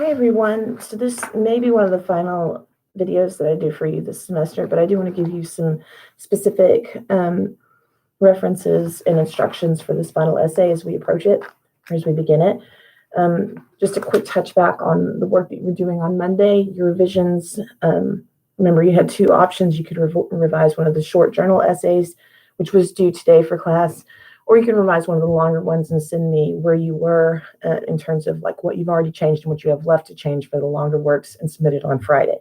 Hi, everyone. So this may be one of the final videos that I do for you this semester, but I do want to give you some specific references and instructions for this final essay as we approach it, or as we begin it. Just a quick touch back on the work that you were doing on Monday, your revisions. Remember, you had two options. You could revise one of the short journal essays, which was due today for class, or you can revise one of the longer ones and send me where you were in terms of like what you've already changed and what you have left to change for the longer works and submit it on Friday.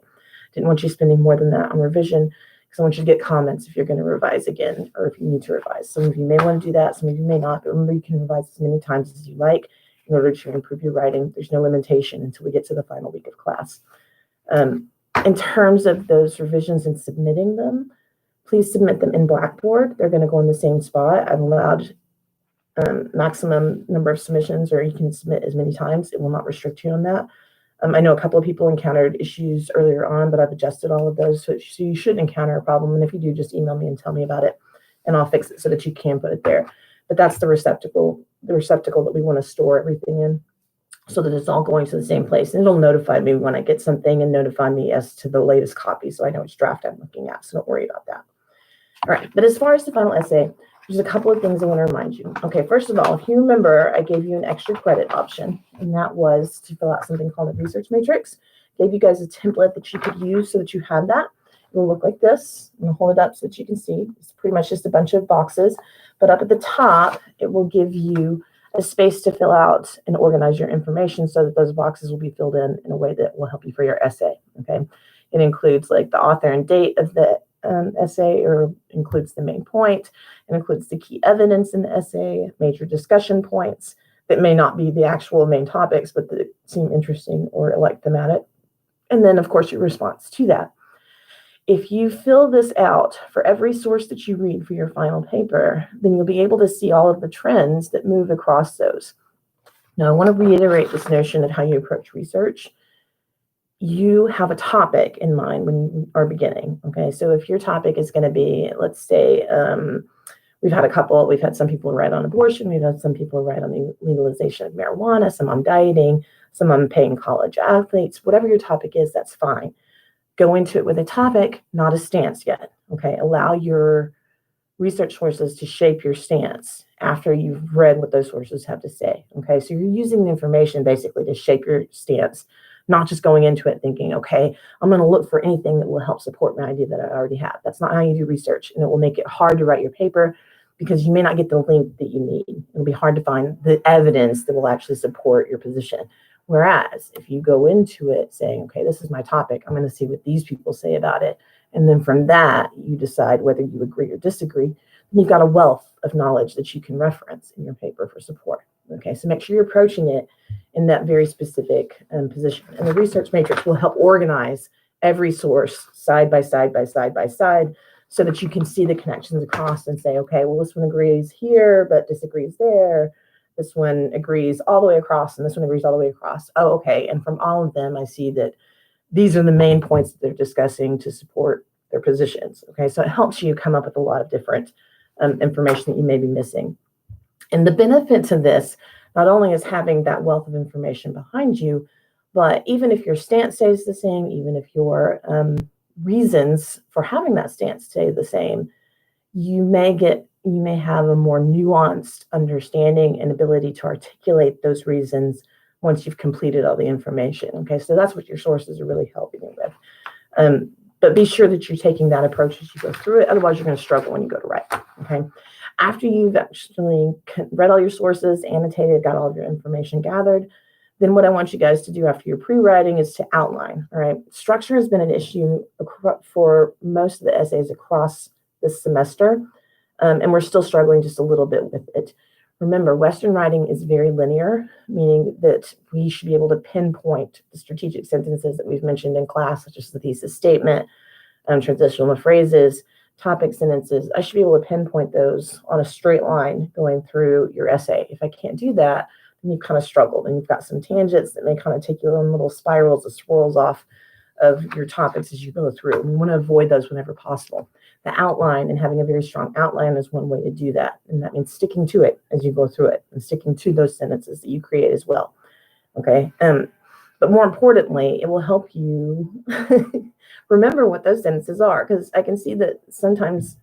Didn't want you spending more than that on revision because I want you to get comments if you're going to revise again or if you need to revise. Some of you may want to do that, some of you may not, but remember you can revise as many times as you like in order to improve your writing. There's no limitation until we get to the final week of class. In terms of those revisions and submitting them, please submit them in Blackboard. They're going to go in the same spot. I've allowed maximum number of submissions, or you can submit as many times. It will not restrict you on that. I know a couple of people encountered issues earlier on, but I've adjusted all of those. So you shouldn't encounter a problem. And if you do, just email me and tell me about it, and I'll fix it so that you can put it there. But that's the receptacle that we want to store everything in so that it's all going to the same place. And it'll notify me when I get something and notify me as to the latest copy so I know which draft I'm looking at. So don't worry about that. All right, but as far as the final essay, there's a couple of things I want to remind you. Okay, first of all, if you remember, I gave you an extra credit option, and that was to fill out something called a research matrix. Gave you guys a template that you could use so that you have that. It will look like this. I'm going to hold it up so that you can see. It's pretty much just a bunch of boxes, but up at the top, it will give you a space to fill out and organize your information so that those boxes will be filled in a way that will help you for your essay. Okay, it includes like the author and date of the essay, or includes the main point. It includes the key evidence in the essay, major discussion points that may not be the actual main topics, but that seem interesting or like thematic. And then, of course, your response to that. If you fill this out for every source that you read for your final paper, then you'll be able to see all of the trends that move across those. Now, I want to reiterate this notion of how you approach research. You have a topic in mind when you are beginning. Okay, so if your topic is going to be, let's say, we've had some people write on abortion, we've had some people write on the legalization of marijuana, some on dieting, some on paying college athletes. Whatever your topic is, that's fine. Go into it with a topic, not a stance yet. Okay, allow your research sources to shape your stance after you've read what those sources have to say. Okay, so you're using the information basically to shape your stance, not just going into it thinking, okay, I'm going to look for anything that will help support my idea that I already have. That's not how you do research, and it will make it hard to write your paper because you may not get the link that you need. It'll be hard to find the evidence that will actually support your position. Whereas if you go into it saying, okay, this is my topic, I'm going to see what these people say about it, and then from that, you decide whether you agree or disagree, then you've got a wealth of knowledge that you can reference in your paper for support. Okay, so make sure you're approaching it in that very specific position. And the research matrix will help organize every source side by side by side by side so that you can see the connections across and say, okay, well, this one agrees here, but disagrees there. This one agrees all the way across, and this one agrees all the way across. Oh, okay, and from all of them, I see that these are the main points that they're discussing to support their positions. Okay, so it helps you come up with a lot of different information that you may be missing. And the benefit to this not only is having that wealth of information behind you, but even if your stance stays the same, even if your reasons for having that stance stay the same, you may have a more nuanced understanding and ability to articulate those reasons once you've completed all the information. Okay, so that's what your sources are really helping you with. But be sure that you're taking that approach as you go through it. Otherwise, you're going to struggle when you go to write. Okay. After you've actually read all your sources, annotated, got all of your information gathered, then what I want you guys to do after your pre-writing is to outline. All right. Structure has been an issue for most of the essays across this semester, and we're still struggling just a little bit with it. Remember, Western writing is very linear, meaning that we should be able to pinpoint the strategic sentences that we've mentioned in class, such as the thesis statement, transitional phrases, topic sentences. I should be able to pinpoint those on a straight line going through your essay. If I can't do that, then you've kind of struggled, and you've got some tangents that may kind of take you on little spirals or swirls off of your topics as you go through. We want to avoid those whenever possible. The outline and having a very strong outline is one way to do that. And that means sticking to it as you go through it and sticking to those sentences that you create as well. Okay. But more importantly, it will help you remember what those sentences are, because I can see that sometimes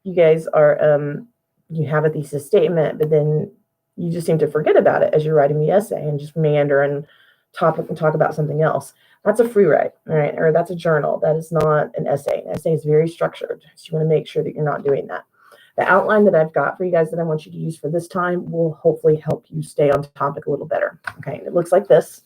you guys are, you have a thesis statement, but then you just seem to forget about it as you're writing the essay and just meander and talk about something else. That's a free write, all right? Or that's a journal. That is not an essay. An essay is very structured. So you want to make sure that you're not doing that. The outline that I've got for you guys that I want you to use for this time will hopefully help you stay on topic a little better. Okay, and it looks like this,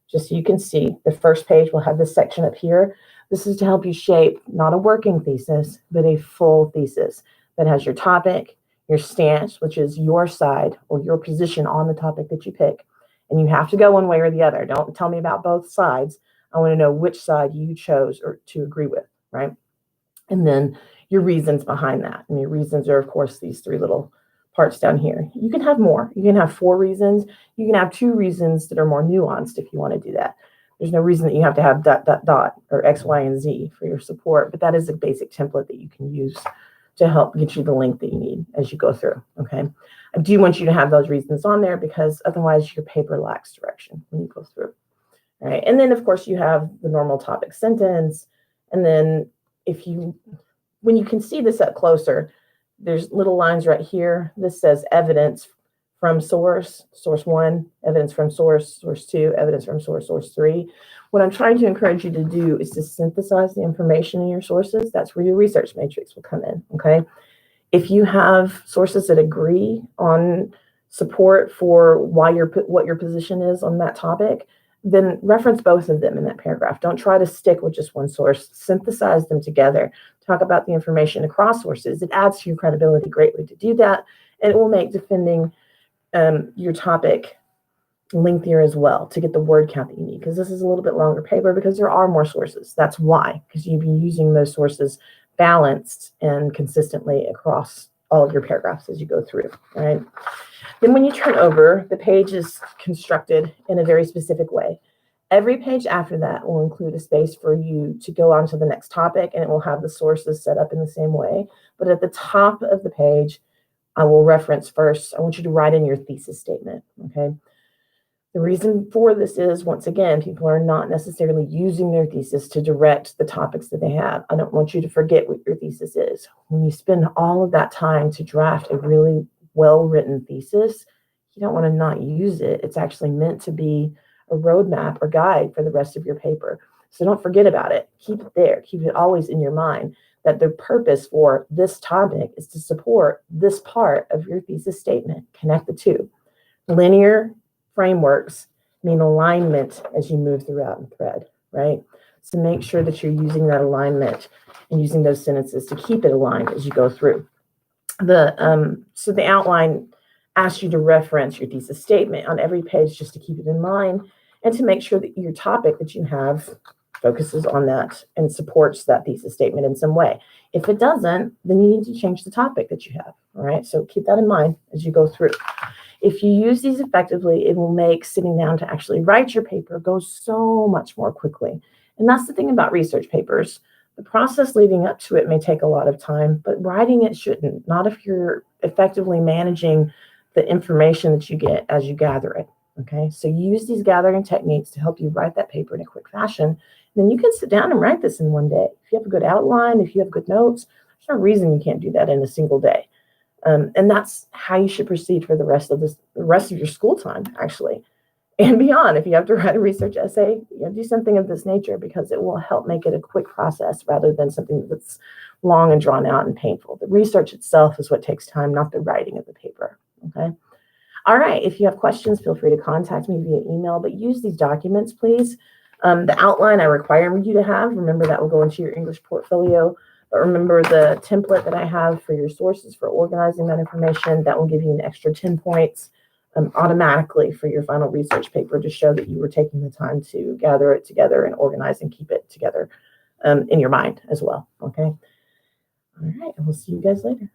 just so you can see. The first page will have this section up here. This is to help you shape not a working thesis, but a full thesis that has your topic, your stance, which is your side or your position on the topic that you pick. And you have to go one way or the other. Don't tell me about both sides. I want to know which side you chose or to agree with, right? And then your reasons behind that. And your reasons are, of course, these three little parts down here. You can have more. You can have 4 reasons. You can have 2 reasons that are more nuanced if you want to do that. There's no reason that you have to have ... or X, Y, and Z for your support, but that is a basic template that you can use to help get you the link that you need as you go through, okay? I do want you to have those reasons on there because otherwise your paper lacks direction when you go through, all right? And then, of course, you have the normal topic sentence, and then when you can see this up closer, there's little lines right here. This says evidence from source 1, evidence from source 2, evidence from source 3. What I'm trying to encourage you to do is to synthesize the information in your sources. That's where your research matrix will come in, okay? If you have sources that agree on support for what your position is on that topic, then reference both of them in that paragraph. Don't try to stick with just one source. Synthesize them together. Talk about the information across sources. It adds to your credibility greatly to do that, and it will make defending your topic lengthier as well to get the word count that you need, because this is a little bit longer paper because there are more sources. That's why, because you've been using those sources balanced and consistently across all of your paragraphs as you go through, all right? Then when you turn over, the page is constructed in a very specific way. Every page after that will include a space for you to go on to the next topic, and it will have the sources set up in the same way. But at the top of the page, I will reference first. I want you to write in your thesis statement, okay? The reason for this is, once again, people are not necessarily using their thesis to direct the topics that they have. I don't want you to forget what your thesis is. When you spend all of that time to draft a really well-written thesis, you don't want to not use it. It's actually meant to be a roadmap or guide for the rest of your paper. So don't forget about it. Keep it there. Keep it always in your mind that the purpose for this topic is to support this part of your thesis statement. Connect the two. Linear frameworks mean alignment as you move throughout the thread, right? So make sure that you're using that alignment and using those sentences to keep it aligned as you go through. So the outline asks you to reference your thesis statement on every page just to keep it in mind and to make sure that your topic that you have focuses on that and supports that thesis statement in some way. If it doesn't, then you need to change the topic that you have, all right? So keep that in mind as you go through. If you use these effectively, it will make sitting down to actually write your paper go so much more quickly. And that's the thing about research papers. The process leading up to it may take a lot of time, but writing it shouldn't, not if you're effectively managing the information that you get as you gather it, okay? So use these gathering techniques to help you write that paper in a quick fashion. Then you can sit down and write this in one day. If you have a good outline, if you have good notes, there's no reason you can't do that in a single day. And that's how you should proceed for the rest of your school time, actually, and beyond. If you have to write a research essay, do something of this nature because it will help make it a quick process rather than something that's long and drawn out and painful. The research itself is what takes time, not the writing of the paper, okay? All right, if you have questions, feel free to contact me via email, but use these documents, please. The outline I require you to have, remember that will go into your English portfolio. But remember the template that I have for your sources for organizing that information, that will give you an extra 10 points automatically for your final research paper to show that you were taking the time to gather it together and organize and keep it together in your mind as well, okay? All right, and we'll see you guys later.